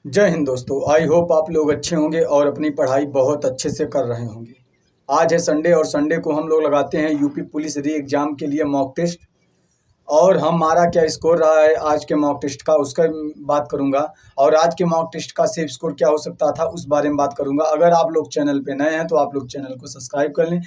जय हिंद दोस्तों। I hope आप लोग अच्छे होंगे और अपनी पढ़ाई बहुत अच्छे से कर रहे होंगे। आज है संडे और संडे को हम लोग लगाते हैं यूपी पुलिस री एग्ज़ाम के लिए मॉक टेस्ट। और हमारा क्या स्कोर रहा है आज के मॉक टेस्ट का, उसका बात करूंगा। और आज के मॉक टेस्ट का सेफ स्कोर क्या हो सकता था उस बारे में बात करूंगा। अगर आप लोग चैनल पे नए हैं तो आप लोग चैनल को सब्सक्राइब कर लें,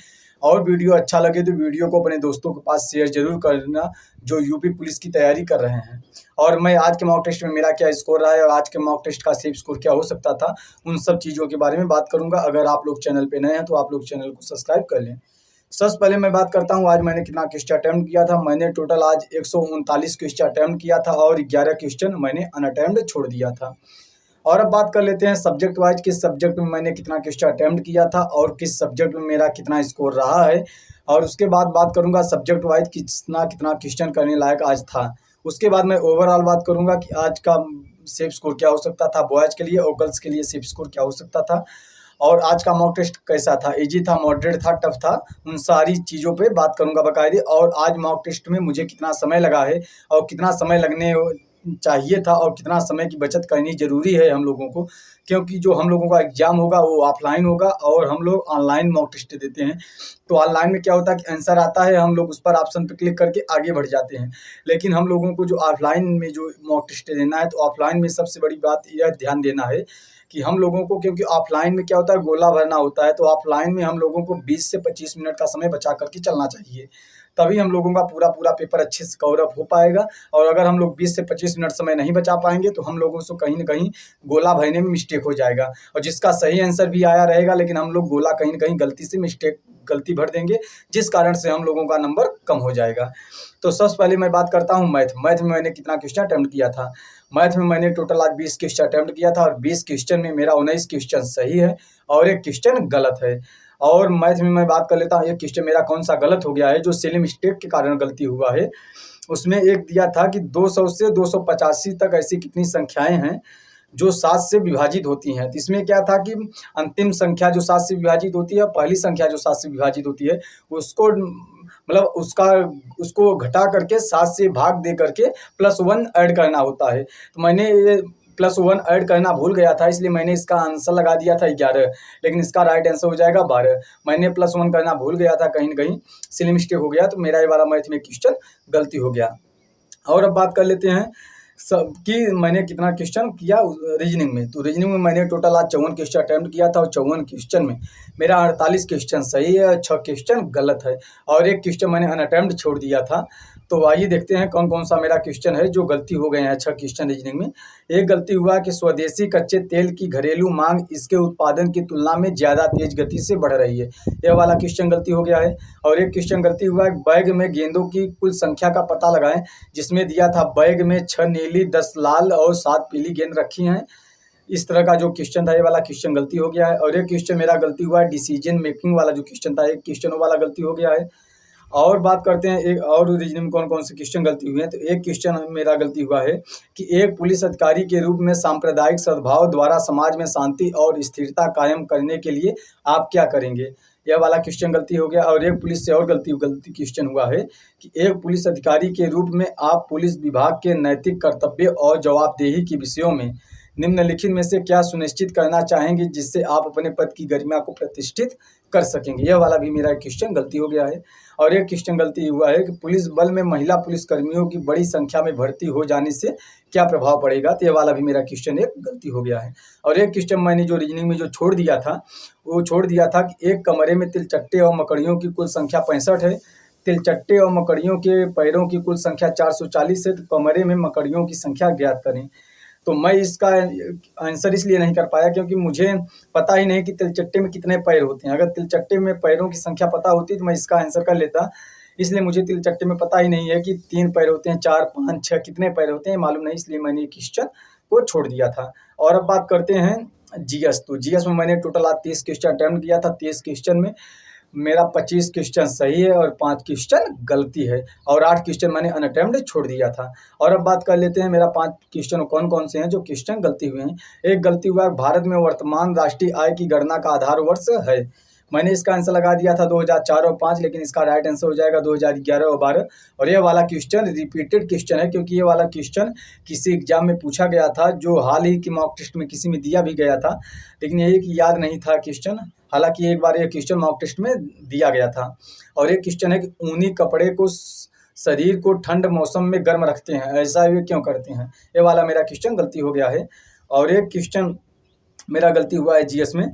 और वीडियो अच्छा लगे तो वीडियो को अपने दोस्तों के पास शेयर जरूर करना जो यूपी पुलिस की तैयारी कर रहे हैं। और मैं आज के मॉक टेस्ट में मेरा क्या स्कोर रहा है और आज के मॉक टेस्ट का सेफ स्कोर क्या हो सकता था, उन सब चीज़ों के बारे में बात करूंगा। अगर आप लोग चैनल पे नए हैं तो आप लोग चैनल को सब्सक्राइब कर लें। सबसे पहले मैं बात करता हूँ आज मैंने कितना क्वेश्चन अटेम्प्ट किया था। मैंने टोटल आज 139 क्वेश्चन अटेम्प्ट किया था और 11 क्वेश्चन मैंने अनअटेम्प्ट छोड़ दिया था। और अब बात कर लेते हैं सब्जेक्ट वाइज, किस सब्जेक्ट में मैंने कितना क्वेश्चन अटेम्प्ट किया था और किस सब्जेक्ट में मेरा कितना स्कोर रहा है। और उसके बाद बात करूंगा सब्जेक्ट वाइज कितना कितना क्वेश्चन करने लायक आज था। उसके बाद मैं ओवरऑल बात करूंगा कि आज का सेफ स्कोर क्या हो सकता था बॉयज़ के लिए, और गर्ल्स के लिए सेफ स्कोर क्या हो सकता था, और आज का मॉक टेस्ट कैसा था, इजी था, मॉडरेट था, टफ था। उन सारी चीज़ों पे बात करूंगा बाकायदे। और आज मॉक टेस्ट में मुझे कितना समय लगा है और कितना समय लगने चाहिए था और कितना समय की बचत करनी ज़रूरी है हम लोगों को, क्योंकि जो हम लोगों का एग्ज़ाम होगा वो ऑफलाइन होगा और हम लोग ऑनलाइन मॉक टेस्ट देते हैं। तो ऑनलाइन में क्या होता है कि आंसर आता है, हम लोग उस पर ऑप्शन पर क्लिक करके आगे बढ़ जाते हैं। लेकिन हम लोगों को जो ऑफलाइन में जो मॉक टेस्ट देना है, तो ऑफलाइन में सबसे बड़ी बात यह ध्यान देना है कि हम लोगों को, क्योंकि ऑफलाइन में क्या होता है गोला भरना होता है, तो ऑफलाइन में हम लोगों को 20 से 25 मिनट का समय बचा करके चलना चाहिए, तभी हम लोगों का पूरा पूरा पेपर अच्छे से कवर अप हो पाएगा। और अगर हम लोग 20 से 25 मिनट समय नहीं बचा पाएंगे तो हम लोगों से कहीं ना कहीं गोला भरने में मिस्टेक हो जाएगा, और जिसका सही आंसर भी आया रहेगा लेकिन हम लोग गोला कहीं ना कहीं गलती से गलती भर देंगे, जिस कारण से हम लोगों का नंबर कम हो जाएगा। तो सबसे पहले मैं बात करता हूँ मैथ में मैंने कितना क्वेश्चन अटेम्प्ट किया था। मैथ में मैंने टोटल आज 20 क्वेश्चन अटेम्प्ट किया था और 20 क्वेश्चन में मेरा 19 क्वेश्चन सही है और एक क्वेश्चन गलत है। और मैथ में मैं बात कर लेता हूँ, एक क्वेश्चन मेरा कौन सा गलत हो गया है जो सेलिंग मिस्टेक के कारण गलती हुआ है। उसमें एक दिया था कि 200 से 285 तक ऐसी कितनी संख्याएं हैं जो 7 से विभाजित होती हैं। तो इसमें क्या था कि अंतिम संख्या जो 7 से विभाजित होती है, पहली संख्या जो 7 से विभाजित होती है, उसको मतलब उसको घटा करके 7 से भाग दे करके +1 ऐड करना होता है। तो मैंने ये +1 ऐड करना भूल गया था, इसलिए मैंने इसका आंसर लगा दिया था 11, लेकिन इसका राइट आंसर हो जाएगा 12। मैंने +1 करना भूल गया था, कहीं न कहीं सिली मिस्टेक हो गया, तो मेरा ये वाला मैथ में क्वेश्चन गलती हो गया। और अब बात कर लेते हैं सब कि मैंने कितना क्वेश्चन किया रीजनिंग में। तो रीजनिंग में मैंने टोटल आज 54 क्वेश्चन अटेम्प्ट किया था और 54 क्वेश्चन में मेरा 48 क्वेश्चन सही है और 6 क्वेश्चन गलत है और एक क्वेश्चन मैंने अनअटेम्प्ट छोड़ दिया था। तो आइए देखते हैं कौन कौन सा मेरा क्वेश्चन है जो गलती हो गए हैं 6 क्वेश्चन रीजनिंग में। एक गलती हुआ कि स्वदेशी कच्चे तेल की घरेलू मांग इसके उत्पादन की तुलना में ज़्यादा तेज गति से बढ़ रही है, यह वाला क्वेश्चन गलती हो गया है। और एक क्वेश्चन गलती हुआ है, बैग में गेंदों की कुल संख्या का पता लगाएं, जिसमें दिया था बैग में 6 नीली, 10 लाल और 7 पीली गेंद रखी हैं। इस तरह का जो क्वेश्चन था ये वाला क्वेश्चन गलती हो गया है। और एक क्वेश्चन मेरा गलती हुआ है, डिसीजन मेकिंग वाला जो क्वेश्चन था, एक क्वेश्चन वाला गलती हो गया है। और बात करते हैं एक और रीजनिंग में कौन कौन से क्वेश्चन गलती हुए हैं। तो एक क्वेश्चन मेरा गलती हुआ है कि एक पुलिस अधिकारी के रूप में सांप्रदायिक सद्भाव द्वारा समाज में शांति और स्थिरता कायम करने के लिए आप क्या करेंगे, यह वाला क्वेश्चन गलती हो गया। और एक पुलिस से और गलती क्वेश्चन हुआ है कि एक पुलिस अधिकारी के रूप में आप पुलिस विभाग के नैतिक कर्तव्य और जवाबदेही के विषयों में निम्नलिखित में से क्या सुनिश्चित करना चाहेंगे जिससे आप अपने पद की गरिमा को प्रतिष्ठित कर सकेंगे, यह वाला भी मेरा क्वेश्चन गलती हो गया है। और एक क्वेश्चन गलती हुआ है कि पुलिस बल में महिला पुलिसकर्मियों की बड़ी संख्या में भर्ती हो जाने से क्या प्रभाव पड़ेगा, तो यह वाला भी मेरा क्वेश्चन एक गलती हो गया है। और एक क्वेश्चन मैंने जो रीजनिंग में जो छोड़ दिया था वो छोड़ दिया था कि एक कमरे में तिलचट्टे और मकड़ियों की कुल संख्या 65 है, तिलचट्टे और मकड़ियों के पैरों की कुल संख्या 440 है, तो कमरे में मकड़ियों की संख्या ज्ञात करें। तो मैं इसका आंसर इसलिए नहीं कर पाया क्योंकि मुझे पता ही नहीं कि तिलचट्टे में कितने पैर होते हैं। अगर तिलचट्टे में पैरों की संख्या पता होती तो मैं इसका आंसर कर लेता, इसलिए मुझे तिलचट्टे में पता ही नहीं है कि 3 पैर होते हैं, 4, 5, 6 कितने पैर होते हैं मालूम नहीं, इसलिए मैंने क्वेश्चन को छोड़ दिया था। और अब बात करते हैं जीएस। तो जीएस में मैंने टोटल आज 30 क्वेश्चन अटेम्प्ट किया था। 30 क्वेश्चन में मेरा 25 क्वेश्चन सही है और 5 क्वेश्चन गलती है और 8 क्वेश्चन मैंने अनअटेम्प्ट छोड़ दिया था। और अब बात कर लेते हैं मेरा 5 क्वेश्चन कौन कौन से हैं जो क्वेश्चन गलती हुए हैं। एक गलती हुआ है, भारत में वर्तमान राष्ट्रीय आय की गणना का आधार वर्ष है, मैंने इसका आंसर लगा दिया था 2004 और 5, लेकिन इसका राइट आंसर हो जाएगा 2011 और 12। और ये वाला क्वेश्चन रिपीटेड क्वेश्चन है, क्योंकि ये वाला क्वेश्चन किसी एग्जाम में पूछा गया था, जो हाल ही की मॉक टेस्ट में किसी में दिया भी गया था, लेकिन यही कि याद नहीं था क्वेश्चन। हालांकि एक बार ये क्वेश्चन मॉक टेस्ट में दिया गया था। और एक क्वेश्चन है कि ऊनी कपड़े को शरीर को ठंड मौसम में गर्म रखते हैं, ऐसा वे क्यों करते हैं? ये वाला मेरा क्वेश्चन गलती हो गया है। और एक क्वेश्चन मेरा गलती हुआ है जीएस में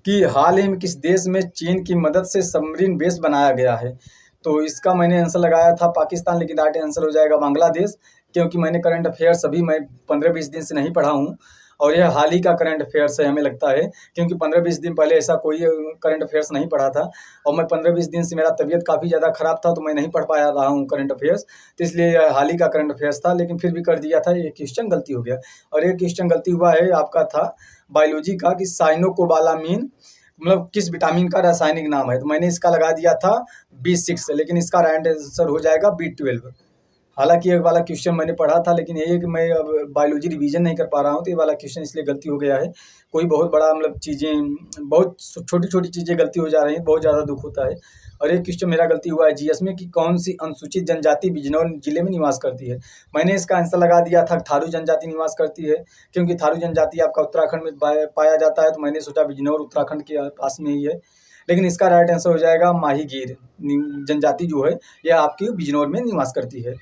कि हाल ही में किस देश में चीन की मदद से सबमरीन बेस बनाया गया है? तो इसका मैंने आंसर लगाया था पाकिस्तान, लेकिन राइट आंसर हो जाएगा बांग्लादेश, क्योंकि मैंने करंट अफेयर्स अभी मैं 15-20 दिन से नहीं पढ़ा हूँ, और यह हाल ही का करंट अफेयर्स है हमें लगता है, क्योंकि 15-20 दिन पहले ऐसा कोई करंट अफेयर्स नहीं पढ़ा था। और मैं 15-20 दिन से मेरा तबीयत काफ़ी ज़्यादा ख़राब था, तो मैं नहीं पढ़ पाया रहा हूँ करंट अफेयर्स, तो इसलिए यह हाल ही का करंट अफेयर्स था, लेकिन फिर भी कर दिया था। ये क्वेश्चन गलती हो गया। और एक क्वेश्चन गलती हुआ है आपका था बायोलॉजी का कि साइनोकोबालामीन मतलब किस विटामिन का रासायनिक नाम है? तो मैंने इसका लगा दिया था B6, लेकिन इसका राइट आंसर हो जाएगा B12। हालांकि ये वाला क्वेश्चन मैंने पढ़ा था, लेकिन ये कि मैं अब बायोलॉजी रिवीजन नहीं कर पा रहा हूँ, तो ये वाला क्वेश्चन इसलिए गलती हो गया है। कोई बहुत बड़ा मतलब चीज़ें, बहुत छोटी छोटी चीज़ें गलती हो जा रही हैं, बहुत ज़्यादा दुख होता है। और एक क्वेश्चन मेरा गलती हुआ है जीएस में कि कौन सी अनुसूचित जनजाति बिजनौर जिले में निवास करती है? मैंने इसका आंसर लगा दिया था थारू जनजाति निवास करती है, क्योंकि थारू जनजाति आपका उत्तराखंड में पाया जाता है, तो मैंने सोचा बिजनौर उत्तराखंड के पास में ही है। लेकिन इसका राइट आंसर हो जाएगा माहीगीर जनजाति जो है, यह आपकी बिजनौर में निवास करती है।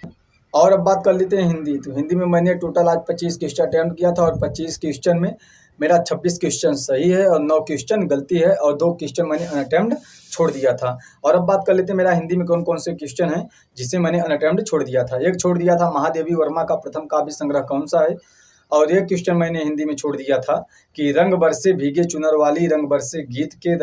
और अब बात कर लेते हैं हिंदी। तो हिंदी में मैंने टोटल आज 25 क्वेश्चन अटैम्प्ट किया था, और 25 क्वेश्चन में मेरा 26 क्वेश्चन सही है और 9 क्वेश्चन गलती है, और 2 क्वेश्चन मैंने अनअटेम्प्ट छोड़ दिया था। और अब बात कर लेते हैं मेरा हिंदी में कौन कौन से क्वेश्चन हैं जिसे मैंने अनअटेम्प्ट छोड़ दिया था। एक छोड़ दिया था महादेवी वर्मा का प्रथम काव्य संग्रह कौन सा है? और एक क्वेश्चन मैंने हिंदी में छोड़ दिया था कि रंग बरसे भीगे चुनर वाली रंग बरसे गीत के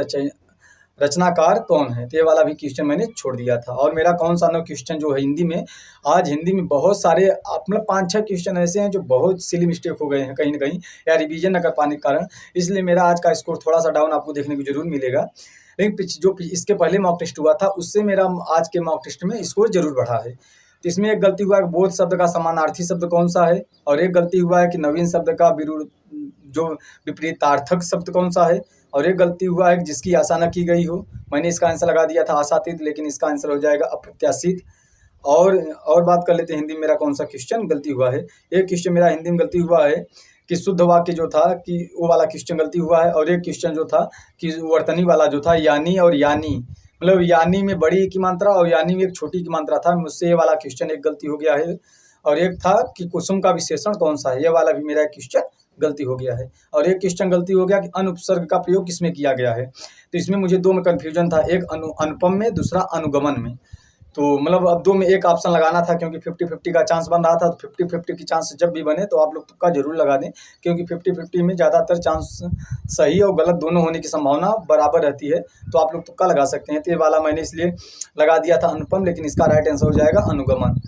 रचनाकार कौन है? तो ये वाला भी क्वेश्चन मैंने छोड़ दिया था। और मेरा कौन सा 9 क्वेश्चन जो है हिंदी में, आज हिंदी में बहुत सारे मतलब 5-6 क्वेश्चन ऐसे हैं जो बहुत सिली मिस्टेक हो गए हैं कहीं ना कहीं, या रिवीजन न कर पाने के कारण, इसलिए मेरा आज का स्कोर थोड़ा सा डाउन आपको देखने को जरूर मिलेगा। लेकिन जो इसके पहले मॉक टेस्ट हुआ था उससे मेरा आज के मॉक टेस्ट में स्कोर जरूर बढ़ा है। तो इसमें एक गलती हुआ है कि बोध शब्द का समानार्थी शब्द कौन सा है, और एक गलती हुआ है कि नवीन शब्द का जो विपरीतार्थक शब्द कौन सा है, और एक गलती हुआ है कि जिसकी आशा न की गई हो। मैंने इसका आंसर लगा दिया था आशातीत, लेकिन इसका आंसर हो जाएगा अप्रत्याशित। और बात कर लेते हैं हिंदी में मेरा कौन सा क्वेश्चन गलती हुआ है। एक क्वेश्चन मेरा हिंदी में गलती हुआ है कि शुद्ध वाक्य जो था कि वो वाला क्वेश्चन गलती हुआ है, और एक क्वेश्चन जो था कि वर्तनी वाला जो था यानी और यानी, मतलब यानी में बड़ी की मात्रा और यानी में एक छोटी की मात्रा था, मुझसे ये वाला क्वेश्चन एक गलती हो गया है। और एक था कि कुसुम का विशेषण कौन सा है, ये वाला भी मेरा क्वेश्चन गलती हो गया है। और एक क्वेश्चन गलती हो गया कि अनुपसर्ग का प्रयोग किसमें किया गया है। तो इसमें मुझे 2 में कन्फ्यूजन था, एक अनुपम में, दूसरा अनुगमन में। तो मतलब अब 2 में एक ऑप्शन लगाना था, क्योंकि 50-50 का चांस बन रहा था। तो 50-50 की चांस जब भी बने तो आप लोग तुक्का जरूर लगा दें, क्योंकि 50-50 में ज़्यादातर चांस सही और गलत दोनों होने की संभावना बराबर रहती है, तो आप लोग तुक्का लगा सकते हैं। तो ये वाला मैंने इसलिए लगा दिया था अनुपम, लेकिन इसका राइट आंसर हो जाएगा अनुगमन।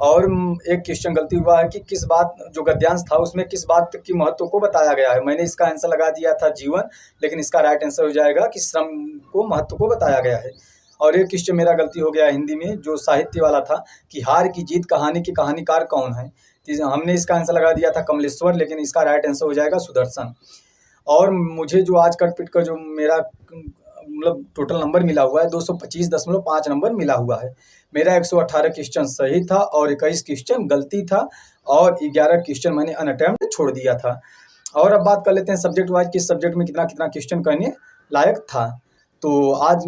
और एक क्वेश्चन गलती हुआ है कि किस बात, जो गद्यांश था उसमें किस बात की महत्व को बताया गया है। मैंने इसका आंसर लगा दिया था जीवन, लेकिन इसका राइट आंसर हो जाएगा कि श्रम को महत्व को बताया गया है। और एक क्वेश्चन मेरा गलती हो गया हिंदी में जो साहित्य वाला था कि हार की जीत कहानी के कहानीकार कौन है। तो हमने इसका आंसर लगा दिया था कमलेश्वर, लेकिन इसका राइट आंसर हो जाएगा सुदर्शन। और मुझे जो आज कट पिट का जो मेरा मतलब टोटल नंबर मिला हुआ है 225.5 नंबर मिला हुआ है। मेरा 118 क्वेश्चन सही था और 21 क्वेश्चन गलती था, और 11 क्वेश्चन मैंने अनअटेम्प्ट छोड़ दिया था। और अब बात कर लेते हैं सब्जेक्ट वाइज, किस सब्जेक्ट में कितना कितना क्वेश्चन करने लायक था। तो आज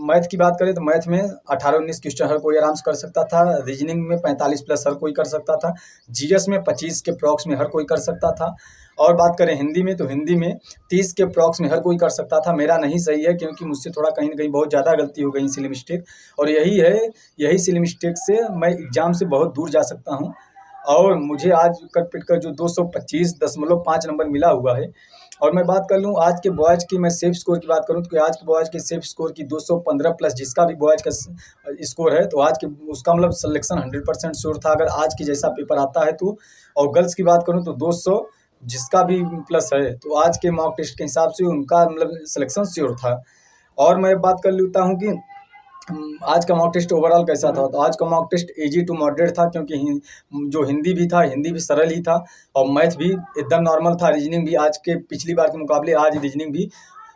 मैथ की बात करें तो मैथ में 18-19 क्वेश्चन हर कोई आराम से कर सकता था, रीजनिंग में 45+ हर कोई कर सकता था, जीएस में 25 के प्रॉक्स में हर कोई कर सकता था। और बात करें हिंदी में तो हिंदी में 30 के प्रॉक्स में हर कोई कर सकता था। मेरा नहीं सही है, क्योंकि मुझसे थोड़ा कहीं ना कहीं बहुत ज़्यादा गलती हो गई सिली मिस्टेक, और यही सिली मिस्टेक से मैं एग्ज़ाम से बहुत दूर जा सकता हूँ। और मुझे आज कट पिट कर जो 225.5 नंबर मिला हुआ है। और मैं बात कर लूँ आज के बॉयज़ की, मैं सेफ स्कोर की बात करूँ तो आज के बॉयज़ के सेफ स्कोर की 215+ जिसका भी बॉयज़ का स्कोर है, तो आज के उसका मतलब सिलेक्शन 100% श्योर था अगर आज की जैसा पेपर आता है तो। और गर्ल्स की बात करूँ तो 200 जिसका भी प्लस है, तो आज के मॉक टेस्ट के हिसाब से उनका मतलब सिलेक्शन श्योर था। और मैं बात कर लेता हूँ कि आज का मॉक टेस्ट ओवरऑल कैसा था। तो आज का mock test easy to moderate था, क्योंकि जो हिंदी भी था, हिंदी भी सरल ही था, और मैथ भी एकदम नॉर्मल था। रीजनिंग भी आज के पिछली बार के मुकाबले आज रीजनिंग भी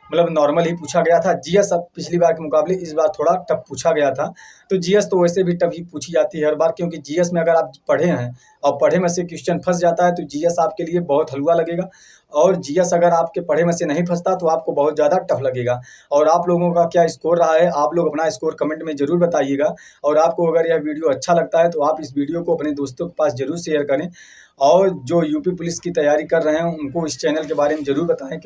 मतलब नॉर्मल ही पूछा गया था। जीएस अब पिछली बार के मुकाबले इस बार थोड़ा टफ पूछा गया था। तो जीएस तो वैसे भी टफ ही पूछी जाती है हर बार, क्योंकि जीएस में अगर आप पढ़े हैं और पढ़े में से क्वेश्चन फंस जाता है तो जीएस आपके लिए बहुत हलवा लगेगा, और जीएस अगर आपके पढ़े में से नहीं फंसता तो आपको बहुत ज़्यादा टफ लगेगा। और आप लोगों का क्या स्कोर रहा है, आप लोग अपना स्कोर कमेंट में ज़रूर बताइएगा। और आपको अगर यह वीडियो अच्छा लगता है तो आप इस वीडियो को अपने दोस्तों के पास ज़रूर शेयर करें, और जो यूपी पुलिस की तैयारी कर रहे हैं उनको इस चैनल के बारे में ज़रूर बताएं।